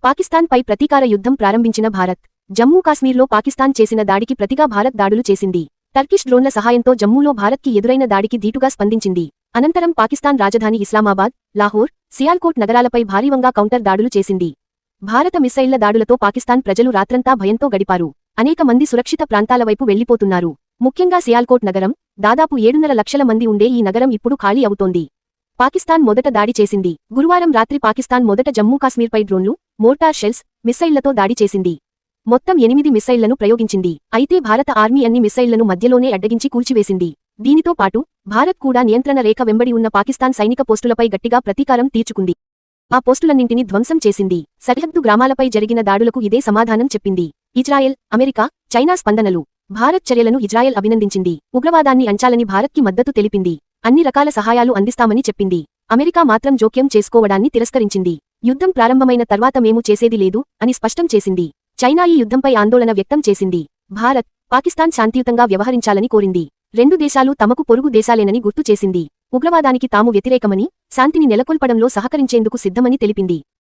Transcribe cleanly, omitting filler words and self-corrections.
పాకిస్తాన్పై ప్రతీకార యుద్ధం ప్రారంభించిన భారత్. జమ్మూ కాశ్మీర్లో పాకిస్తాన్ చేసిన దాడికి ప్రతిగా భారత్ దాడులు చేసింది. టర్కిష్ డ్రోన్ల సహాయంతో జమ్మూలో భారత్కి ఎదురైన దాడికి ధీటుగా స్పందించింది. అనంతరం పాకిస్తాన్ రాజధాని ఇస్లామాబాద్, లాహోర్, సియాల్కోట్ నగరాలపై భారీవంగా కౌంటర్ దాడులు చేసింది. భారత మిస్సైళ్ల దాడులతో పాకిస్తాన్ ప్రజలు రాత్రంతా భయంతో గడిపారు. అనేక మంది సురక్షిత ప్రాంతాల వైపు వెళ్లిపోతున్నారు. ముఖ్యంగా సియాల్కోట్ నగరం, దాదాపు 7.5 లక్షల మంది ఉండే ఈ నగరం ఇప్పుడు ఖాళీ అవుతోంది. పాకిస్తాన్ మొదట దాడి చేసింది. గురువారం రాత్రి పాకిస్తాన్ మొదట జమ్మూ కాశ్మీర్పై డ్రోన్లు, మోర్టార్ షెల్స్, మిస్సైళ్లతో దాడి చేసింది. మొత్తం 8 మిస్సైళ్లను ప్రయోగించింది. అయితే భారత ఆర్మీ అన్ని మిస్సైళ్లను మధ్యలోనే అడ్డగించి కూల్చివేసింది. దీనితో పాటు భారత్ కూడా నియంత్రణ రేఖ వెంబడి ఉన్న పాకిస్తాన్ సైనిక పోస్టులపై గట్టిగా ప్రతీకారం తీర్చుకుంది. ఆ పోస్టులన్నింటినీ ధ్వంసం చేసింది. సరిహద్దు గ్రామాలపై జరిగిన దాడులకు ఇదే సమాధానం చెప్పింది. ఇజ్రాయెల్, అమెరికా, చైనా స్పందనలు. భారత్ చర్యలను ఇజ్రాయెల్ అభినందించింది. ఉగ్రవాదాన్ని అంచాలని భారత్కి మద్దతు తెలిపింది. అన్ని రకాల సహాయాలు అందిస్తామని చెప్పింది. అమెరికా మాత్రం జోక్యం చేసుకోవడాన్ని తిరస్కరించింది. యుద్ధం ప్రారంభమైన తర్వాత మేము చేసేది లేదు అని స్పష్టం చేసింది. చైనా ఈ యుద్ధంపై ఆందోళన వ్యక్తం చేసింది. భారత్, పాకిస్తాన్ శాంతియుతంగా వ్యవహరించాలని కోరింది. రెండు దేశాలు తమకు పొరుగు దేశాలేనని గుర్తు చేసింది. ఉగ్రవాదానికి తాము వ్యతిరేకమని, శాంతిని నెలకొల్పడంలో సహకరించేందుకు సిద్ధమని తెలిపింది.